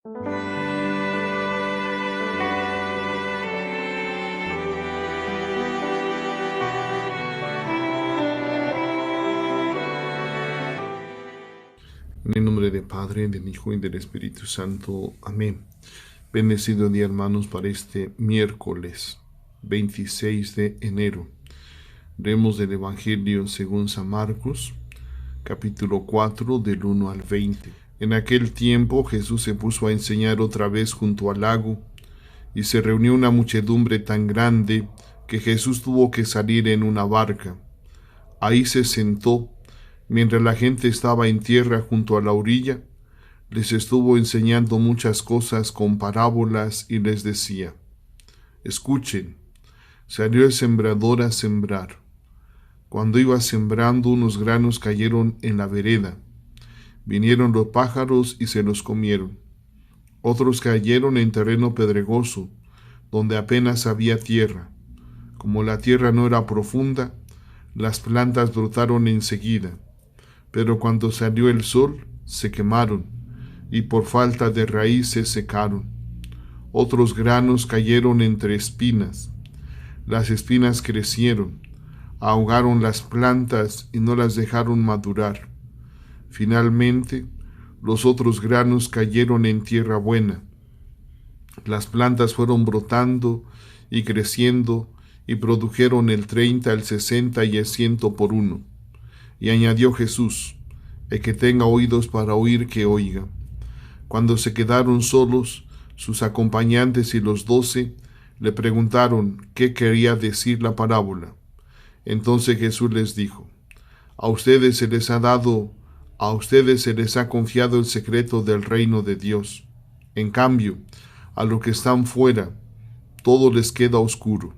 En el nombre del Padre, del Hijo y del Espíritu Santo. Amén. Bendecido día, hermanos, para este miércoles 26 de enero. Leemos del Evangelio según San Marcos, capítulo 4, del 1 al 20. En aquel tiempo Jesús se puso a enseñar otra vez junto al lago, y se reunió una muchedumbre tan grande que Jesús tuvo que salir en una barca. Ahí se sentó. Mientras la gente estaba en tierra junto a la orilla, les estuvo enseñando muchas cosas con parábolas y les decía: escuchen, salió el sembrador a sembrar. Cuando iba sembrando, unos granos cayeron en la vereda. Vinieron los pájaros y se los comieron. Otros cayeron en terreno pedregoso, donde apenas había tierra. Como la tierra no era profunda, las plantas brotaron enseguida. Pero cuando salió el sol, se quemaron, y por falta de raíz se secaron. Otros granos cayeron entre espinas. Las espinas crecieron, ahogaron las plantas y no las dejaron madurar. Finalmente, los otros granos cayeron en tierra buena. Las plantas fueron brotando y creciendo y produjeron el 30, el 60 y el 100 por uno. Y añadió Jesús: el que tenga oídos para oír, que oiga. Cuando se quedaron solos, sus acompañantes y los 12 le preguntaron qué quería decir la parábola. Entonces Jesús les dijo: a ustedes se les ha confiado el secreto del reino de Dios. En cambio, a los que están fuera, todo les queda oscuro.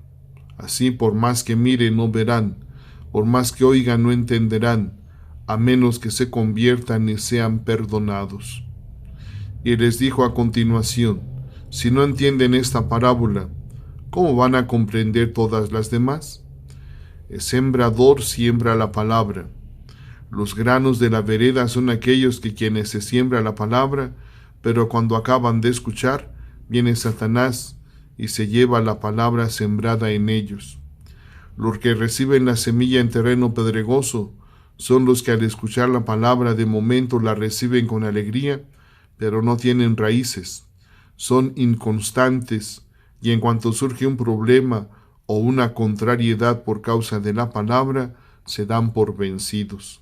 Así, por más que miren, no verán, por más que oigan, no entenderán, a menos que se conviertan y sean perdonados. Y les dijo a continuación: si no entienden esta parábola, ¿cómo van a comprender todas las demás? El sembrador siembra la palabra. Los granos de la vereda son aquellos que quienes se siembra la palabra, pero cuando acaban de escuchar, viene Satanás y se lleva la palabra sembrada en ellos. Los que reciben la semilla en terreno pedregoso son los que al escuchar la palabra de momento la reciben con alegría, pero no tienen raíces, son inconstantes y en cuanto surge un problema o una contrariedad por causa de la palabra, se dan por vencidos.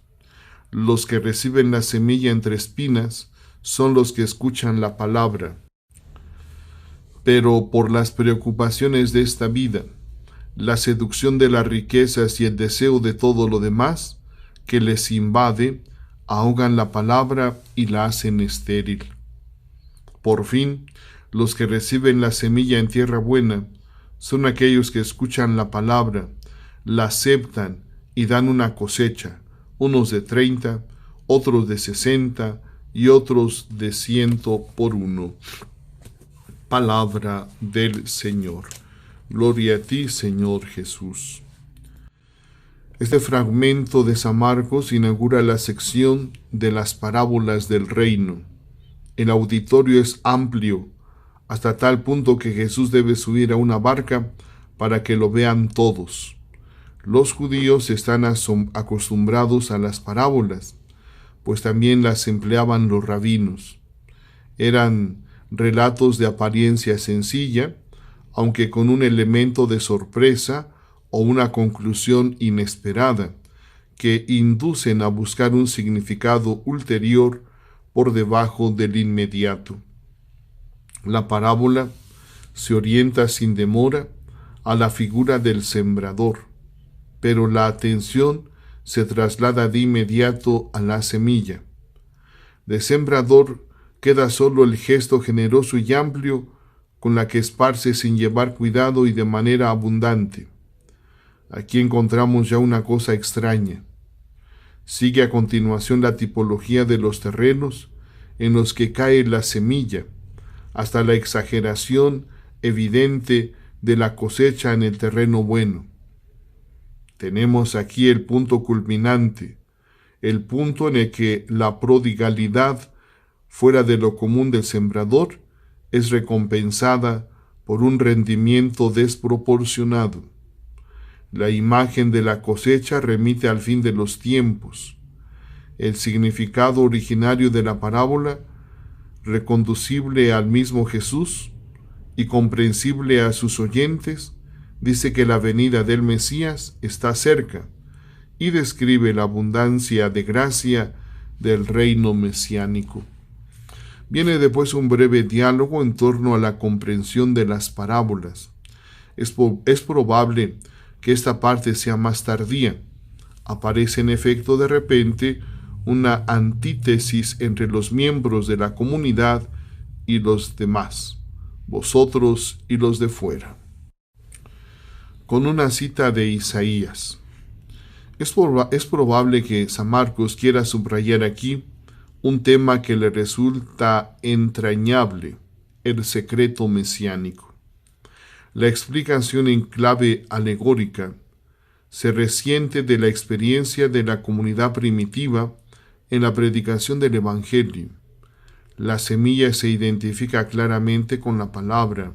Los que reciben la semilla entre espinas son los que escuchan la palabra, pero por las preocupaciones de esta vida, la seducción de las riquezas y el deseo de todo lo demás que les invade, ahogan la palabra y la hacen estéril. Por fin, los que reciben la semilla en tierra buena son aquellos que escuchan la palabra, la aceptan y dan una cosecha, unos de 30, otros de 60 y otros de 100 por uno. Palabra del Señor. Gloria a ti, Señor Jesús. Este fragmento de San Marcos inaugura la sección de las parábolas del reino. El auditorio es amplio, hasta tal punto que Jesús debe subir a una barca para que lo vean todos. Los judíos están acostumbrados a las parábolas, pues también las empleaban los rabinos. Eran relatos de apariencia sencilla, aunque con un elemento de sorpresa o una conclusión inesperada, que inducen a buscar un significado ulterior por debajo del inmediato. La parábola se orienta sin demora a la figura del sembrador, pero la atención se traslada de inmediato a la semilla. De sembrador queda solo el gesto generoso y amplio con la que esparce sin llevar cuidado y de manera abundante. Aquí encontramos ya una cosa extraña. Sigue a continuación la tipología de los terrenos en los que cae la semilla, hasta la exageración evidente de la cosecha en el terreno bueno. Tenemos aquí el punto culminante, el punto en el que la prodigalidad fuera de lo común del sembrador, es recompensada por un rendimiento desproporcionado. La imagen de la cosecha remite al fin de los tiempos. El significado originario de la parábola, reconducible al mismo Jesús y comprensible a sus oyentes, dice que la venida del Mesías está cerca y describe la abundancia de gracia del reino mesiánico. Viene después un breve diálogo en torno a la comprensión de las parábolas. Es probable que esta parte sea más tardía. Aparece en efecto de repente una antítesis entre los miembros de la comunidad y los demás, vosotros y los de fuera, con una cita de Isaías. Es probable que San Marcos quiera subrayar aquí un tema que le resulta entrañable, el secreto mesiánico. La explicación en clave alegórica se resiente de la experiencia de la comunidad primitiva en la predicación del Evangelio. La semilla se identifica claramente con la palabra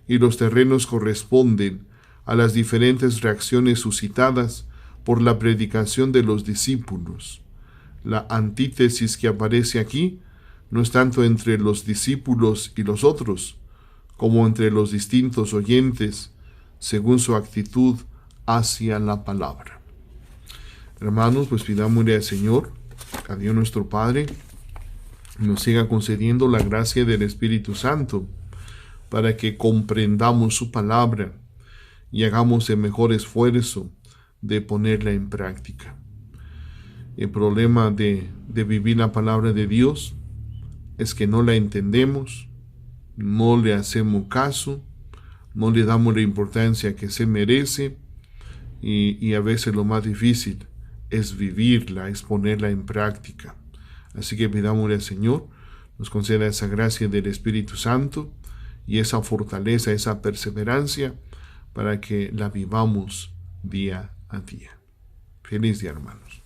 y los terrenos corresponden a las diferentes reacciones suscitadas por la predicación de los discípulos. La antítesis que aparece aquí no es tanto entre los discípulos y los otros, como entre los distintos oyentes, según su actitud hacia la palabra. Hermanos, pues pidámosle al Señor, a Dios nuestro Padre, nos siga concediendo la gracia del Espíritu Santo para que comprendamos su palabra y hagamos el mejor esfuerzo de ponerla en práctica. El problema de vivir la palabra de Dios es que no la entendemos, no le hacemos caso, no le damos la importancia que se merece y a veces lo más difícil es vivirla, es ponerla en práctica. Así que pidámosle al Señor, nos conceda esa gracia del Espíritu Santo y esa fortaleza, esa perseverancia para que la vivamos día a día. Feliz día, hermanos.